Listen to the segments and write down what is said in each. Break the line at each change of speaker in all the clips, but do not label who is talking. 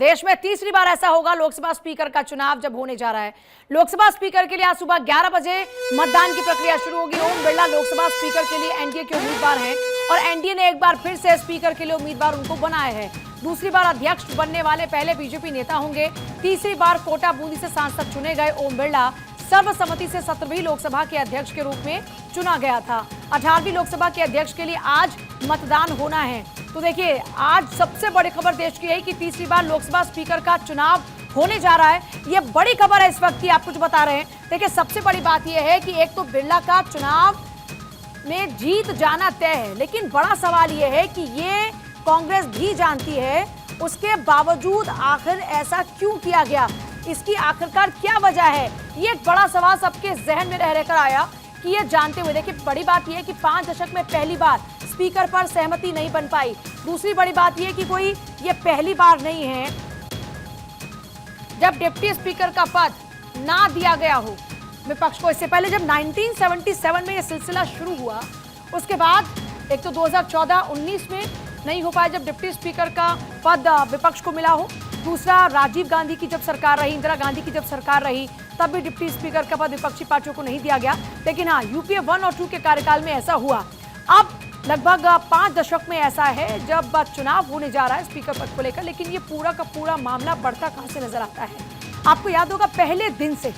देश में तीसरी बार ऐसा होगा लोकसभा स्पीकर का चुनाव जब होने जा रहा है। लोकसभा स्पीकर के लिए आज सुबह 11 बजे मतदान की प्रक्रिया शुरू होगी। ओम बिरला लोकसभा स्पीकर के लिए एनडीए के उम्मीदवार हैं और एनडीए ने एक बार फिर से स्पीकर के लिए उम्मीदवार उनको बनाया है। दूसरी बार अध्यक्ष बनने वाले पहले बीजेपी नेता होंगे। तीसरी बार कोटा बूंदी से सांसद चुने गए ओम बिरला सर्वसम्मति से 17वीं लोकसभा के अध्यक्ष के रूप में चुना गया था। 18वीं लोकसभा के अध्यक्ष के लिए आज मतदान होना है। तो देखिए, आज सबसे बड़ी खबर देश की है कि तीसरी बार लोकसभा स्पीकर का चुनाव होने जा रहा है। ये बड़ी खबर है इस वक्त की, आप कुछ बता रहे हैं। देखिए, सबसे बड़ी बात यह है कि एक तो बिरला का चुनाव में जीत जाना तय है, लेकिन बड़ा सवाल यह है कि ये कांग्रेस भी जानती है, उसके बावजूद आखिर ऐसा क्यों किया गया, इसकी आखिरकार क्या वजह है। ये एक बड़ा सवाल सबके जहन में रह रहकर आया कि ये जानते हुए। देखिए, बड़ी बात यह है कि 5 दशक में पहली बार स्पीकर पर सहमति नहीं बन पाई। दूसरी बड़ी बात यह कि कोई ये पहली बार नहीं है जब डिप्टी स्पीकर का पद ना दिया गया हो विपक्ष को। इससे पहले जब 1977 में यह सिलसिला शुरू हुआ, उसके बाद एक तो 2014-19 में नहीं हो पाया जब डिप्टी स्पीकर का पद विपक्ष को मिला हो। दूसरा, राजीव गांधी की जब सरकार रही, इंदिरा गांधी की जब सरकार रही, तब भी डिप्टी स्पीकर का पद विपक्षी पार्टियों को नहीं दिया गया। लेकिन हाँ, यूपीए 1 और 2 के कार्यकाल में ऐसा हुआ। अब लगभग 5 दशक में ऐसा है जब चुनाव होने जा रहा है स्पीकर पद को लेकर। लेकिन ये पूरा का पूरा मामला बढ़ता कहां से नजर आता है। आपको याद होगा, पहले दिन से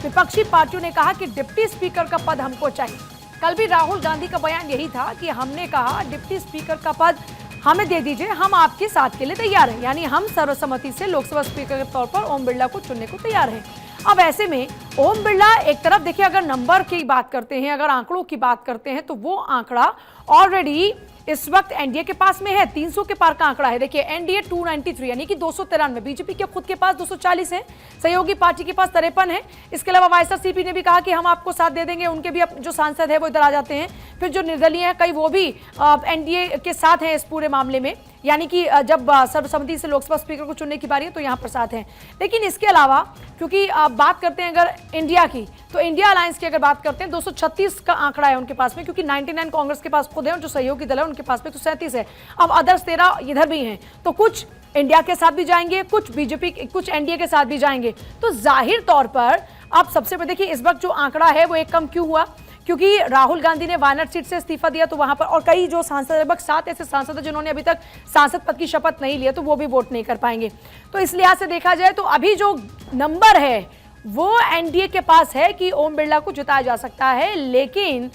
विपक्षी पार्टियों ने कहा कि डिप्टी स्पीकर का पद हमको चाहिए। कल भी राहुल गांधी का बयान यही था कि हमने कहा डिप्टी स्पीकर का पद हमें दे दीजिए, हम आपके साथ के लिए तैयार हैं। यानी हम सर्वसम्मति से लोकसभा स्पीकर के तौर पर ओम बिरला को चुनने को तैयार हैं। अब ऐसे में ओम बिरला एक तरफ देखिए, अगर नंबर की बात करते हैं, अगर आंकड़ों की बात करते हैं, तो वो आंकड़ा ऑलरेडी इस वक्त एनडीए के पास में है। 300 के पार का आंकड़ा है। देखिए, एनडीए 293 यानी कि 293, बीजेपी के खुद के पास 240 है, सहयोगी पार्टी के पास 53 है। इसके अलावा वाईएसआरसीपी ने भी कहा कि हम आपको साथ दे देंगे, उनके भी जो सांसद है वो इधर आ जाते हैं। फिर जो निर्दलीय है कई, वो भी एनडीए के साथ हैं इस पूरे मामले में। यानी कि जब सर्वसम्मति से लोकसभा स्पीकर को चुनने की बारी है तो यहाँ पर साथ हैं। लेकिन इसके अलावा क्योंकि बात करते हैं अगर इंडिया की, तो इंडिया अलायंस की अगर बात करते हैं 236 का आंकड़ा है उनके पास में, क्योंकि 99 कांग्रेस के पास खुद है और जो सहयोगी दल है उनके पास में 137 है। अब अदर्स 13 इधर भी हैं, तो कुछ इंडिया के साथ भी जाएंगे, कुछ बीजेपी, कुछ एनडीए के साथ भी जाएंगे। तो जाहिर तौर पर अब सबसे पहले देखिए, इस वक्त जो आंकड़ा है वो एक कम क्यों हुआ, क्योंकि राहुल गांधी ने वायनाड सीट से इस्तीफा दिया, तो वहां पर और कई जो सांसद, लगभग 7 ऐसे सांसद जिन्होंने अभी तक सांसद पद की शपथ नहीं लिया, तो वो भी वोट नहीं कर पाएंगे। तो इस लिहाज से देखा जाए तो अभी जो नंबर है वो एनडीए के पास है कि ओम बिरला को जिताया जा सकता है। लेकिन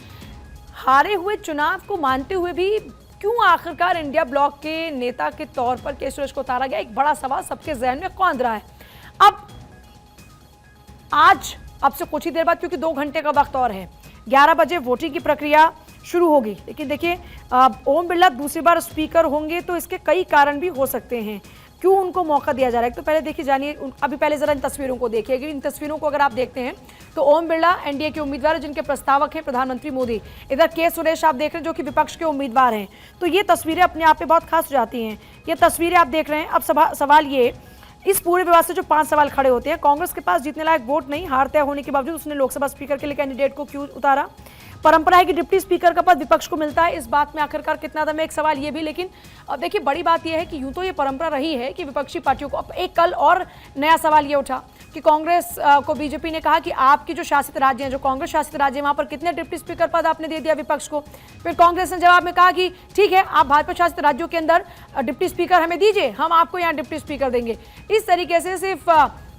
हारे हुए चुनाव को मानते हुए भी क्यों आखिरकार इंडिया ब्लॉक के नेता के तौर पर के सुरेश को उतारा गया, एक बड़ा सवाल सबके जहन में कौंध रहा है। अब आज अब से कुछ ही देर बाद, क्योंकि 2 घंटे का वक्त और है, 11 बजे वोटिंग की प्रक्रिया शुरू होगी। लेकिन देखिए, ओम बिरला दूसरी बार स्पीकर होंगे तो इसके कई कारण भी हो सकते हैं क्यों उनको मौका दिया जा रहा है। तो पहले देखिए, जानिए, अभी पहले जरा इन तस्वीरों को देखिए। इन तस्वीरों को अगर आप देखते हैं तो ओम बिरला एनडीए के उम्मीदवार हैं, जिनके प्रस्तावक हैं प्रधानमंत्री मोदी। इधर के सुरेश आप देख रहे हैं जो कि विपक्ष के उम्मीदवार हैं। तो ये तस्वीरें अपने आप में बहुत खास हो जाती हैं। ये तस्वीरें आप देख रहे हैं। अब सवाल ये, इस पूरे विवाद से जो 5 सवाल खड़े होते हैं, कांग्रेस के पास जीतने लायक वोट नहीं, हार तय होने के बावजूद उसने लोकसभा स्पीकर के लिए कैंडिडेट को क्यों उतारा, परंपरा है कि डिप्टी स्पीकर का पद विपक्ष को मिलता है, इस बात में आखिरकार कितना दम है, एक सवाल ये भी। लेकिन अब देखिए, बड़ी बात यह है कि यूं तो ये परंपरा रही है कि विपक्षी पार्टियों को, अब एक कल और नया सवाल ये उठा कि कांग्रेस को बीजेपी ने कहा कि आपकी जो शासित राज्य हैं, जो कांग्रेस शासित राज्य हैं, वहां पर कितने डिप्टी स्पीकर पद आपने दे दिया विपक्ष को। फिर कांग्रेस ने जवाब में कहा कि ठीक है, आप भाजपा शासित राज्यों के अंदर डिप्टी स्पीकर हमें दीजिए, हम आपको यहाँ डिप्टी स्पीकर देंगे। इस तरीके से सिर्फ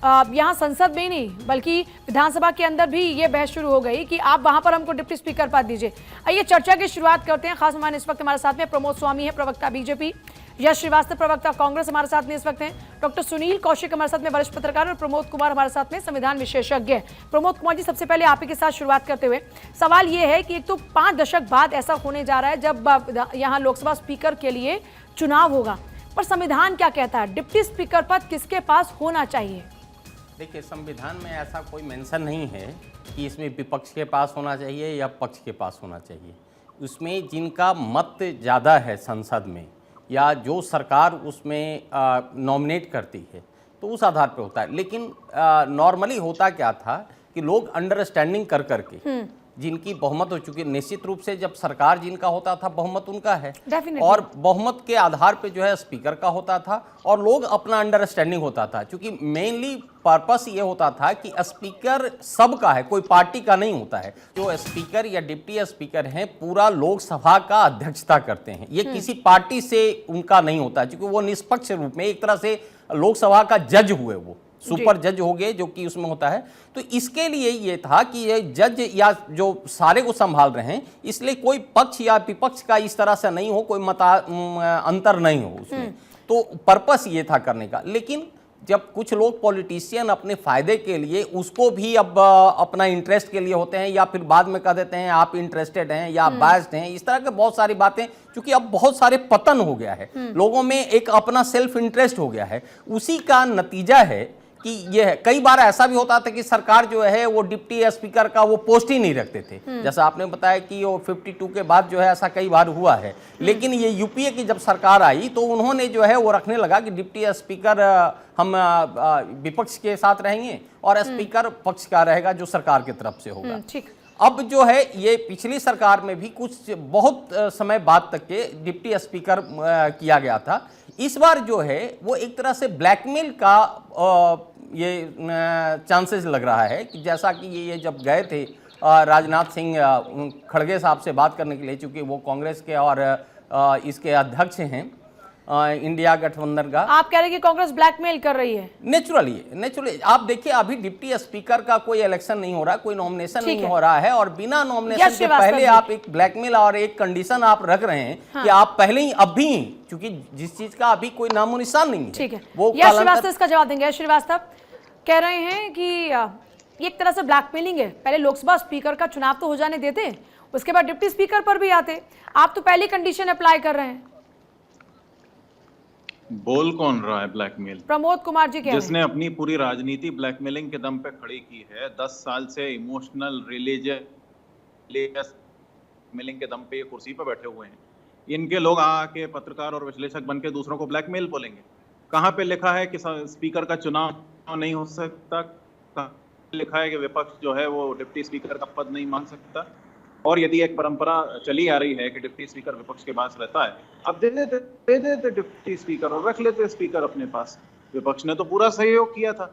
यहाँ संसद में नहीं बल्कि विधानसभा के अंदर भी ये बहस शुरू हो गई कि आप वहां पर हमको डिप्टी स्पीकर पद दीजिए। आइए चर्चा की शुरुआत करते हैं। खास मेहमान इस वक्त हमारे साथ में प्रमोद स्वामी है, प्रवक्ता बीजेपी, यश श्रीवास्तव प्रवक्ता कांग्रेस हमारे साथ में इस वक्त हैं, डॉक्टर सुनील कौशिक हमारे साथ में वरिष्ठ पत्रकार, और प्रमोद कुमार हमारे साथ में संविधान विशेषज्ञ। प्रमोद कुमार जी, सबसे पहले आप ही के साथ शुरुआत करते हुए सवाल ये है कि एक तो 5 दशक बाद ऐसा होने जा रहा है जब यहाँ लोकसभा स्पीकर के लिए चुनाव होगा, पर संविधान क्या कहता है, डिप्टी स्पीकर पद किसके पास होना चाहिए?
देखिए, संविधान में ऐसा कोई मेंशन नहीं है कि इसमें विपक्ष के पास होना चाहिए या पक्ष के पास होना चाहिए। उसमें जिनका मत ज़्यादा है संसद में, या जो सरकार उसमें नॉमिनेट करती है, तो उस आधार पर होता है। लेकिन नॉर्मली होता क्या था कि लोग अंडरस्टैंडिंग कर करके जिनकी बहुमत हो चुकी है। निश्चित रूप से जब सरकार जिनका होता था बहुमत उनका है,
Definitely.
और बहुमत के आधार पे जो है स्पीकर का होता था और लोग अपना अंडरस्टैंडिंग होता था, क्योंकि मेनली पर्पस ये होता था कि स्पीकर सबका है, कोई पार्टी का नहीं होता है। जो स्पीकर या डिप्टी स्पीकर हैं पूरा लोकसभा का अध्यक्षता करते हैं, ये किसी पार्टी से उनका नहीं होता, क्योंकि वो निष्पक्ष रूप में एक तरह से लोकसभा का जज हुए, वो सुपर जज हो गए जो कि उसमें होता है। तो इसके लिए ये था कि ये जज या जो सारे को संभाल रहे हैं, इसलिए कोई पक्ष या विपक्ष का इस तरह से नहीं हो, कोई अंतर नहीं हो उसमें। तो पर्पस ये था करने का। लेकिन जब कुछ लोग पॉलिटिशियन अपने फायदे के लिए उसको भी अब अपना इंटरेस्ट के लिए होते हैं, या फिर बाद में कह देते हैं आप इंटरेस्टेड हैं या बायस्ड हैं, इस तरह के बहुत सारी बातें, क्योंकि अब बहुत सारे पतन हो गया है, लोगों में एक अपना सेल्फ इंटरेस्ट हो गया है, उसी का नतीजा है कि ये है। कई बार ऐसा भी होता था कि सरकार जो है वो डिप्टी स्पीकर का वो पोस्ट ही नहीं रखते थे, जैसा आपने बताया कि वो 52 के बाद जो है ऐसा कई बार हुआ है। लेकिन ये यूपीए की जब सरकार आई तो उन्होंने जो है वो रखने लगा कि डिप्टी स्पीकर हम विपक्ष के साथ रहेंगे और स्पीकर पक्ष का रहेगा जो सरकार की तरफ से होगा।
ठीक।
अब जो है ये पिछली सरकार में भी कुछ बहुत समय बाद तक के डिप्टी स्पीकर किया गया था। इस बार जो है वो एक तरह से ब्लैकमेल का ये चांसेस लग रहा है कि जैसा कि ये जब गए थे राजनाथ सिंह खड़गे साहब से बात करने के लिए, चूंकि वो कांग्रेस के और इसके अध्यक्ष हैं इंडिया गठबंधन का।
आप कह रहे हैं कि कांग्रेस ब्लैकमेल कर रही है?
नेचुरली आप देखिए अभी डिप्टी स्पीकर का कोई इलेक्शन नहीं हो रहा, कोई नॉमिनेशन नहीं हो रहा है, और बिना नॉमिनेशन के पहले आप एक ब्लैकमेल और एक कंडीशन आप रख रहे हैं कि आप पहले ही अभी, क्योंकि जिस चीज का अभी कोई नामो निशान नहीं है।
ठीक है,
वो
यश श्रीवास्तव इसका जवाब देंगे। यश श्रीवास्तव कह रहे हैं कि ये एक तरह से ब्लैकमेलिंग है, पहले लोकसभा स्पीकर का चुनाव तो हो जाने देते, उसके बाद डिप्टी स्पीकर पर भी आते, आप तो पहली कंडीशन अप्लाई कर रहे हैं।
बोल कौन रहा है ब्लैकमेल?
प्रमोद कुमार जी कह रहे हैं।
जिसने अपनी पूरी राजनीति ब्लैकमेलिंग के दम पे खड़ी की है, 10 साल से इमोशनल रिलीजियस ब्लैकमेलिंग के दम पे ये कुर्सी पे बैठे हुए हैं। इनके लोग आके पत्रकार और विश्लेषक बनके दूसरों को ब्लैकमेल बोलेंगे? कहाँ पे लिखा है कि स्पीकर का चुनाव नहीं हो सकता? कहाँ लिखा है कि विपक्ष जो है वो डिप्टी स्पीकर का पद नहीं मांग सकता? और यदि एक परंपरा चली आ रही है कि डिप्टी स्पीकर विपक्ष के पास रहता है, अब दे देते डिप्टी स्पीकर और रख लेते स्पीकर अपने पास। विपक्ष ने तो पूरा सहयोग किया था।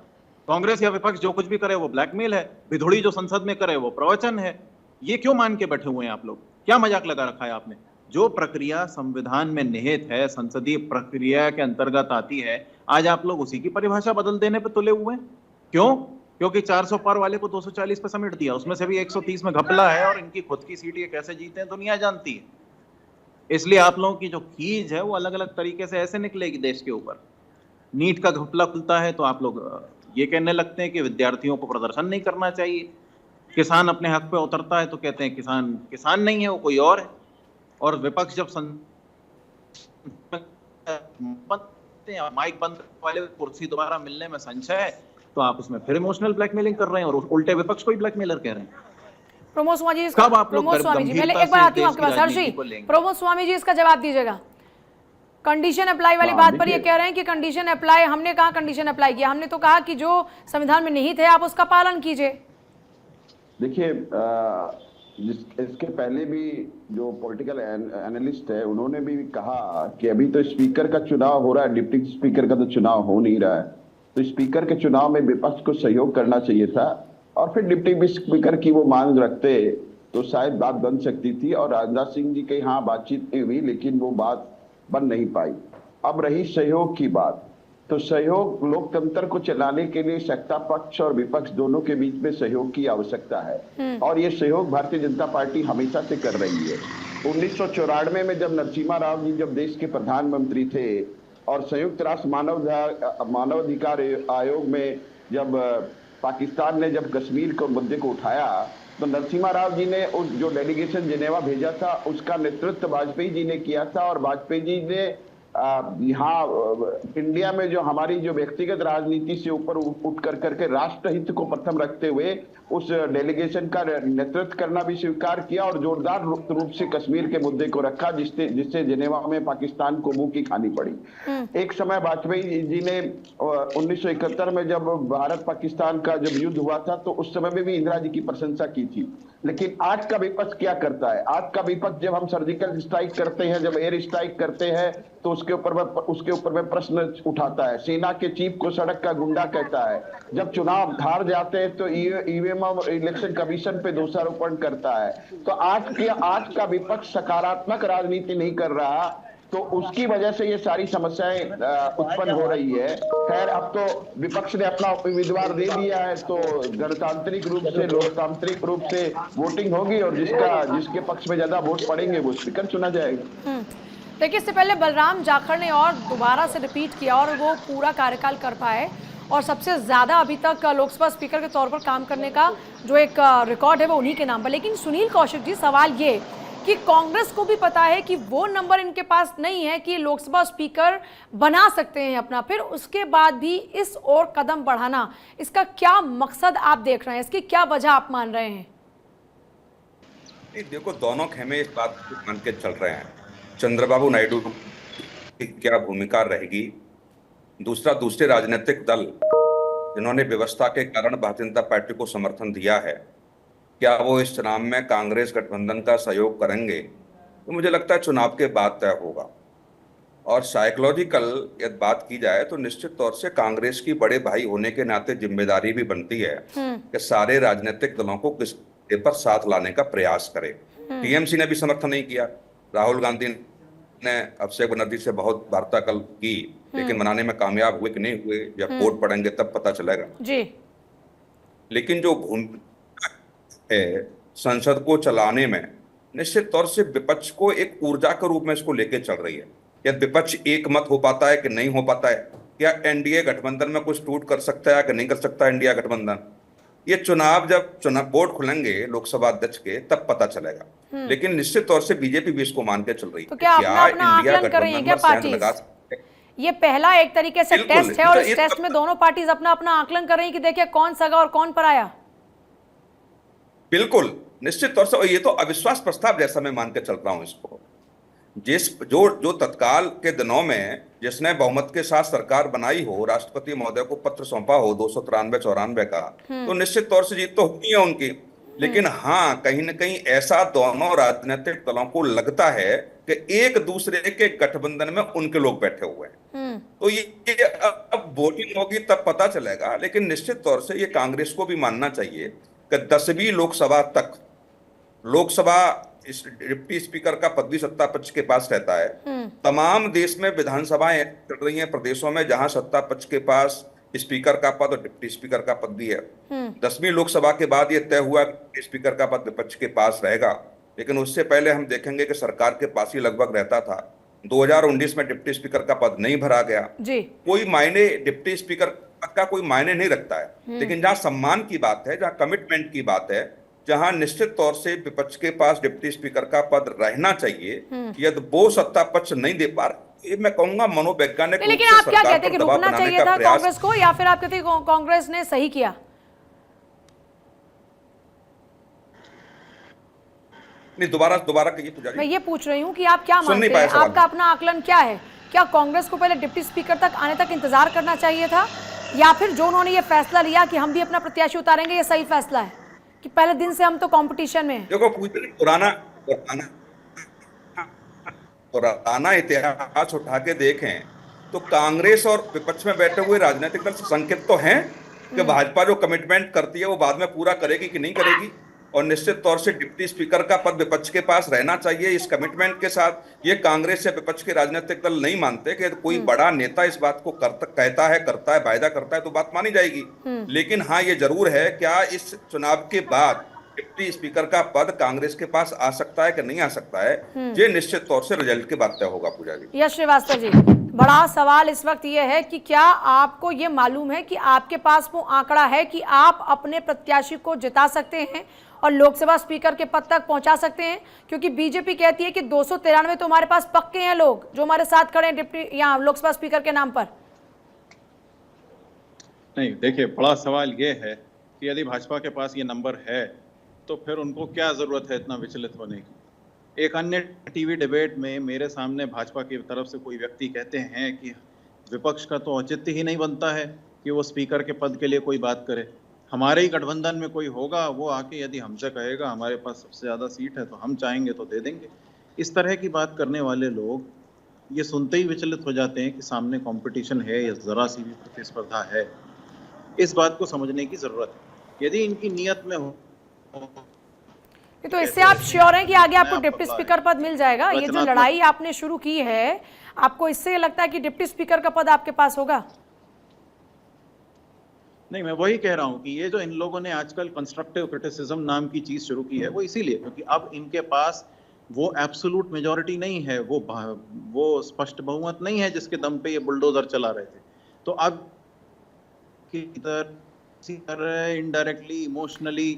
कांग्रेस या विपक्ष जो कुछ भी करे वो ब्लैकमेल है, भिधोड़ी जो संसद में करे वो प्रवचन है। ये क्यों मान के बैठे हुए हैं आप लोग? क्या मजाक लगा रखा है आपने? जो प्रक्रिया संविधान में निहित है, संसदीय प्रक्रिया के अंतर्गत आती है, आज आप लोग उसी की परिभाषा बदल देने पे तुले हुए हैं। क्यों? क्योंकि 400 पार वाले को 240 पे समेट दिया, उसमें से भी 130 में घपला है, और इनकी खुद की सीट ये कैसे जीते हैं दुनिया जानती है। इसलिए आप लोगों की जो खींच है वो अलग अलग तरीके से ऐसे निकलेगी देश के ऊपर। नीट का घपला खुलता है तो आप लोग ये कहने लगते हैं कि विद्यार्थियों को प्रदर्शन नहीं करना चाहिए। किसान अपने हक पे उतरता है तो कहते हैं किसान नहीं है, वो कोई और है। और विपक्ष जब माइक बंद वाले कुर्सी दोबारा मिलने में संशय है तो आप उसमें फिर इमोशनल ब्लैकमेलिंग कर रहे हैं और उल्टे विपक्ष को ही ब्लैकमेलर कह रहे हैं।
प्रमोद स्वामी जी,
कब आप लोग
प्रमोद स्वामी जी, मैं एक बार आती हूँ आपके पास। हर्ष जी, प्रमोद स्वामी जी इसका जवाब दीजिएगा। कंडीशन अप्लाई वाली बात पर ये कह रहे हैं कि कंडीशन अप्लाई, हमने कहा कंडीशन अप्लाई किया, हमने तो कहा कि जो संविधान में निहित है आप उसका पालन कीजिए।
देखिए, इसके पहले भी जो पॉलिटिकल एनालिस्ट है उन्होंने भी कहा कि अभी तो स्पीकर का चुनाव हो रहा है, डिप्टी स्पीकर का तो चुनाव हो नहीं रहा है, तो स्पीकर के चुनाव में विपक्ष को सहयोग करना चाहिए था और फिर डिप्टी स्पीकर की वो मांग रखते तो शायद बात बन सकती थी। और राजनाथ सिंह जी की हाँ बातचीत नहीं हुई, लेकिन वो बात बन नहीं पाई। अब रही सहयोग की बात, तो सहयोग लोकतंत्र को चलाने के लिए सत्ता पक्ष और विपक्ष दोनों के बीच में सहयोग की आवश्यकता है, और ये सहयोग भारतीय जनता पार्टी हमेशा से कर रही है। 1994 में जब नरसिम्हा राव जी जब देश के प्रधानमंत्री थे और संयुक्त राष्ट्र मानवाधिकार आयोग में जब पाकिस्तान ने जब कश्मीर के मुद्दे को उठाया तो नरसिम्हा राव जी ने उस जो डेलीगेशन जिनेवा भेजा था उसका नेतृत्व वाजपेयी जी ने किया था, और वाजपेयी जी ने यहाँ इंडिया में जो हमारी जो व्यक्तिगत राजनीति से ऊपर उठ करके राष्ट्र हित को प्रथम रखते हुए उस डेलीगेशन का नेतृत्व करना भी स्वीकार किया और जोरदार रूप से कश्मीर के मुद्दे को रखा, जिससे जिनेवा में पाकिस्तान को मुंह की खानी पड़ी। एक समय वाजपेयी जी ने 1971 में जब भारत पाकिस्तान का जब युद्ध हुआ था तो उस समय में भी इंदिरा जी की प्रशंसा की थी। लेकिन आज का विपक्ष क्या करता है? आज का विपक्ष जब हम सर्जिकल स्ट्राइक करते हैं, जब एयर स्ट्राइक करते हैं, तो उसके ऊपर में प्रश्न उठाता है। सेना के चीफ को सड़क का गुंडा कहता है। जब चुनाव हार जाते हैं तो ईवीएम और इलेक्शन कमीशन पे दोषारोपण करता है। तो आज का विपक्ष सकारात्मक राजनीति नहीं कर रहा, तो उसकी वजह से ये सारी समस्याएं उत्पन्न हो रही है। खैर, अब तो विपक्ष ने अपना उम्मीदवार दे दिया है, तो गणतांत्रिक रूप से, लोकतांत्रिक रूप से वोटिंग होगी और जिसके पक्ष में ज्यादा वोट पड़ेंगे वो स्पीकर चुना जाएगा।
देखिए, इससे पहले बलराम जाखड़ ने और दोबारा से रिपीट किया और वो पूरा कार्यकाल कर पाए, और सबसे ज़्यादा अभी तक लोकसभा स्पीकर के तौर पर काम करने का जो एक रिकॉर्ड है वो उन्हीं के नाम पर। लेकिन सुनील कौशिक जी, सवाल ये कि कांग्रेस को भी पता है कि वो नंबर इनके पास नहीं है कि लोकसभा स्पीकर बना सकते हैं अपना, फिर उसके बाद भी इस ओर कदम बढ़ाना, इसका क्या मकसद आप देख रहे हैं? इसकी क्या वजह आप मान रहे हैं?
देखो, दोनों खेमे इस बात को मान के चल रहे हैं, चंद्रबाबू नायडू की क्या भूमिका रहेगी। दूसरे राजनीतिक दल जिन्होंने व्यवस्था के कारण भारतीय जनता पार्टी को समर्थन दिया है, क्या वो इस चुनाव में कांग्रेस गठबंधन का सहयोग करेंगे? तो मुझे लगता है चुनाव के बाद तय होगा। और साइकोलॉजिकल यदि बात की जाए तो निश्चित तौर से कांग्रेस की बड़े भाई होने के नाते जिम्मेदारी भी बनती है कि सारे राजनीतिक दलों को किस पर साथ लाने का प्रयास करे। टीएमसी ने भी समर्थन नहीं किया, राहुल गांधी ने अभिषेक बनर्जी से बहुत वार्तालाप की, लेकिन मनाने में कामयाब हुए कि नहीं हुए, जब वोट पड़ेंगे तब पता चलेगा
जी।
लेकिन जो भूमिका है संसद को चलाने में, निश्चित तौर से विपक्ष को एक ऊर्जा के रूप में इसको लेके चल रही है। यदि विपक्ष एक मत हो पाता है कि नहीं हो पाता है, क्या एनडीए गठबंधन में कुछ टूट कर सकता है कि नहीं कर सकता इंडिया गठबंधन, ये जब बोर्ड खुलेंगे लोकसभा अध्यक्ष के तब पता चलेगा। लेकिन निश्चित तौर से बीजेपी भी इसको मान के चल रही है।
तो क्या अपना आकलन कर रही है क्या पार्टी? ये पहला एक तरीके से टेस्ट है, और इस टेस्ट में दोनों पार्टीज अपना आकलन कर रही है कि देखिए कौन सगा और कौन पराया।
बिल्कुल, निश्चित तौर से ये तो अविश्वास प्रस्ताव जैसा मैं मान के चल रहा हूं इसको। जो तत्काल के दिनों में जिसने बहुमत के साथ सरकार बनाई हो, राष्ट्रपति महोदय को पत्र सौंपा हो 293-94 का, तो निश्चित तौर से जीत तो होनी है उनकी। लेकिन हाँ, कहीं ना कहीं ऐसा दोनों राजनीतिक दलों को लगता है कि एक दूसरे के गठबंधन में उनके लोग बैठे हुए हैं। तो ये अब वोटिंग होगी तब पता चलेगा। लेकिन निश्चित तौर से ये कांग्रेस को भी मानना चाहिए कि 10वीं लोकसभा तक डिप्टी स्पीकर का पद भी सत्ता पक्ष के पास रहता है। तमाम देश में विधानसभाएं चल रही हैं प्रदेशों में जहां सत्ता पक्ष के पास स्पीकर का पद और डिप्टी स्पीकर का पद भी है। 10वीं लोकसभा के बाद यह तय हुआ कि स्पीकर का पद विपक्ष के पास रहेगा, लेकिन उससे पहले हम देखेंगे कि सरकार के पास ही लगभग रहता था। 2019 में डिप्टी स्पीकर का पद नहीं भरा गया जी। कोई मायने डिप्टी स्पीकर का कोई मायने नहीं रखता है। लेकिन जहां सम्मान की बात है, जहां कमिटमेंट की बात है, जहां निश्चित तौर से विपक्ष के पास डिप्टी स्पीकर का पद रहना चाहिए, यदि वो सत्ता पक्ष नहीं दे पा रहा, ये मैं कहूंगा मनोवैज्ञानिक।
लेकिन आप क्या कहते हैं कि रुकना चाहिए था कांग्रेस को, या फिर आप कहते हैं कांग्रेस ने सही किया?
नहीं, दोबारा कहिए पुजारी।
मैं ये पूछ रही हूँ कि आप क्या मानते हैं, आपका अपना आकलन क्या है? क्या कांग्रेस को पहले डिप्टी स्पीकर तक आने तक इंतजार करना चाहिए था, या फिर जो उन्होंने ये फैसला लिया कि हम भी अपना प्रत्याशी उतारेंगे, ये सही फैसला है कि पहले दिन से हम तो कंपटीशन में हैं?
देखो, पुराना इतिहास उठा के देखें तो कांग्रेस और विपक्ष में बैठे हुए राजनीतिक दल संकेत तो हैं कि भाजपा जो कमिटमेंट करती है वो बाद में पूरा करेगी कि नहीं करेगी। और निश्चित तौर से डिप्टी स्पीकर का पद विपक्ष के पास रहना चाहिए, इस कमिटमेंट के साथ ये कांग्रेस या विपक्ष के राजनीतिक दल नहीं मानते कि कोई बड़ा नेता इस बात को कहता है, वायदा करता है तो बात मानी जाएगी। लेकिन हाँ, ये जरूर है, क्या इस चुनाव के बाद डिप्टी स्पीकर का पद कांग्रेस के पास आ सकता है कि नहीं आ सकता है, ये निश्चित तौर से रिजल्ट के बाद तय होगा। पूजा जी,
यश श्रीवास्तव जी, बड़ा सवाल इस वक्त ये है कि क्या आपको ये मालूम है कि आपके पास वो आंकड़ा है कि आप अपने प्रत्याशी को जिता सकते हैं और लोकसभा स्पीकर के पद तक पहुंचा सकते हैं? क्योंकि बीजेपी कहती है कि 293 तो हमारे पास पक्के हैं लोग जो हमारे साथ खड़े हैं डिप्टी यहाँ लोकसभा स्पीकर के नाम पर।
नहीं, देखिए, बड़ा सवाल ये है कि यदि भाजपा के पास ये नंबर है तो फिर उनको क्या जरूरत है इतना विचलित होने की। एक अन्य टीवी डिबेट में मेरे सामने भाजपा की तरफ से कोई व्यक्ति कहते हैं कि विपक्ष का तो औचित्य ही नहीं बनता है कि वो स्पीकर के पद के लिए कोई बात करे। हमारे ही गठबंधन में कोई होगा, वो आके यदि हमसे कहेगा हमारे पास सबसे ज्यादा सीट है तो हम चाहेंगे तो दे देंगे। इस तरह की बात करने वाले लोग ये सुनते ही विचलित हो जाते हैं कि सामने कंपटीशन है या जरा सी भी प्रतिस्पर्धा है। इस बात को समझने की जरूरत है। यदि इनकी नियत में हो
तो इससे आप श्योर हैं कि आगे आपको डिप्टी स्पीकर पद मिल जाएगा? ये जो लड़ाई आपने शुरू की है, आपको इससे लगता है कि डिप्टी स्पीकर का पद आपके पास होगा?
नहीं, मैं वही कह रहा हूं कि ये जो इन लोगों ने आजकल कंस्ट्रक्टिव क्रिटिसिज्म नाम की चीज शुरू की है, वो इसीलिए क्योंकि अब इनके पास वो एब्सोल्यूट मेजॉरिटी नहीं है, वो स्पष्ट बहुमत नहीं है जिसके दम पे ये बुलडोजर चला रहे थे। तो अब इधर इनडायरेक्टली इमोशनली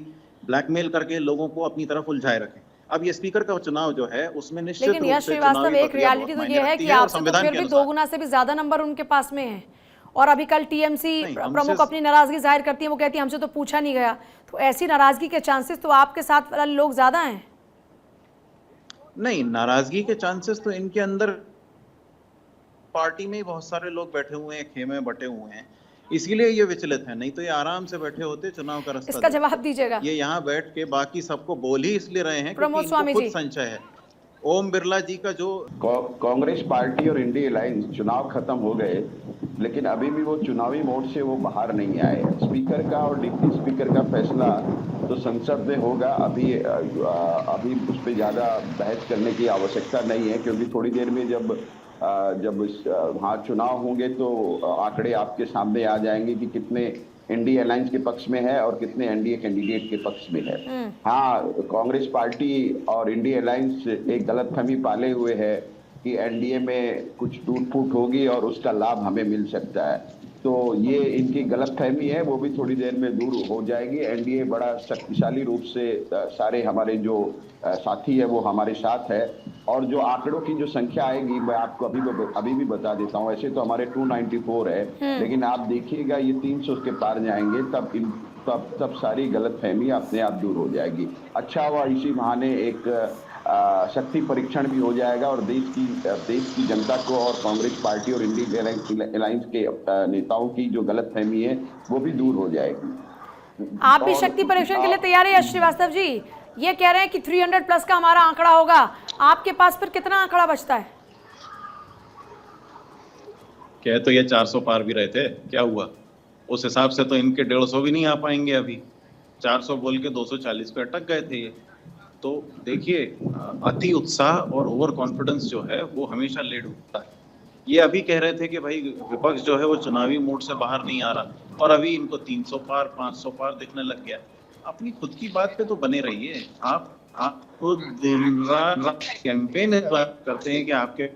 ब्लैकमेल करके लोगों को अपनी तरफ उलझाए रखें। अब ये स्पीकर का चुनाव जो है उसमें निश्चित
लेकिन यश श्रीवास्तव, एक रियलिटी तो ये है कि आपसे तो फिर भी 2 गुना से भी ज्यादा नंबर उनके पास में है। और अभी कल टीएमसी प्रमुख अपनी नाराजगी जाहिर करती है, वो कहती है हमसे तो पूछा नहीं गया। तो ऐसी नाराजगी के चांसेस तो आपके साथ वाले लोग ज्यादा हैं?
नहीं, नाराजगी के चांसेस तो इनके अंदर पार्टी में ही बहुत सारे लोग बैठे हुए हैं, खेमे बटे हुए हैं, इसीलिए ये विचलित है। नहीं तो ये आराम से बैठे होते, चुनाव का रास्ता
इसका जवाब दीजिएगा।
ये यहाँ बैठ के बाकी सबको बोल ही इसलिए रहे हैं
प्रमोद स्वामी
खुद
जी,
संशय है। ओम बिरला जी का जो
कांग्रेस पार्टी और इंडिया अलायंस चुनाव खत्म हो गए, लेकिन अभी भी वो चुनावी मोड से वो बाहर नहीं आए। स्पीकर का और डिप्टी स्पीकर का फैसला तो संसद में होगा। अभी उस पर ज्यादा बहस करने की आवश्यकता नहीं है, क्योंकि थोड़ी देर में जब वहाँ चुनाव होंगे तो आंकड़े आपके सामने आ जाएंगे कि कितने इंडिया अलायंस के पक्ष में है और कितने एनडीए कैंडिडेट के पक्ष में है। हाँ, कांग्रेस पार्टी और इंडिया अलायंस एक गलतफहमी पाले हुए है कि एनडीए में कुछ टूट फूट होगी और उसका लाभ हमें मिल सकता है। तो ये इनकी गलतफहमी है, वो भी थोड़ी देर में दूर हो जाएगी। एनडीए बड़ा शक्तिशाली रूप से सारे हमारे जो साथी है वो हमारे साथ है। और जो आंकड़ों की जो संख्या आएगी मैं आपको अभी भी बता देता हूँ। ऐसे तो हमारे 294 है, लेकिन आप देखिएगा ये 300 के पार जाएंगे, तब सारी गलतफहमी अपने आप दूर हो जाएगी। अच्छा हुआ इसी बहाने एक शक्ति परीक्षण भी हो जाएगा और देश की जनता को और कांग्रेस पार्टी और इंडिया अलायंस के नेताओं की जो गलतफहमी है वो भी दूर हो जाएगी।
आप भी शक्ति परीक्षण के लिए तैयार है? यश श्रीवास्तव जी ये कह रहे हैं कि 300 प्लस का हमारा आंकड़ा होगा, आपके पास फिर कितना आंकड़ा बचता है?
कह तो ये 400 पार भी रहे थे, क्या हुआ? उस हिसाब से तो इनके 150 भी नहीं आ पाएंगे। अभी 400 बोल के 240 पे अटक गए थे ये। तो देखिए, अति उत्साह और ओवर कॉन्फिडेंस जो है वो हमेशा लेड होता है। ये अभी कह रहे थे कि भाई विपक्ष जो है वो चुनावी मोड से बाहर नहीं आ रहा, और अभी इनको 300 पार 500 पार दिखने लग गया। अपनी खुद की बात पे तो बने रहिए। आप खुद दिन रात कैंपेन करते हैं कि आपके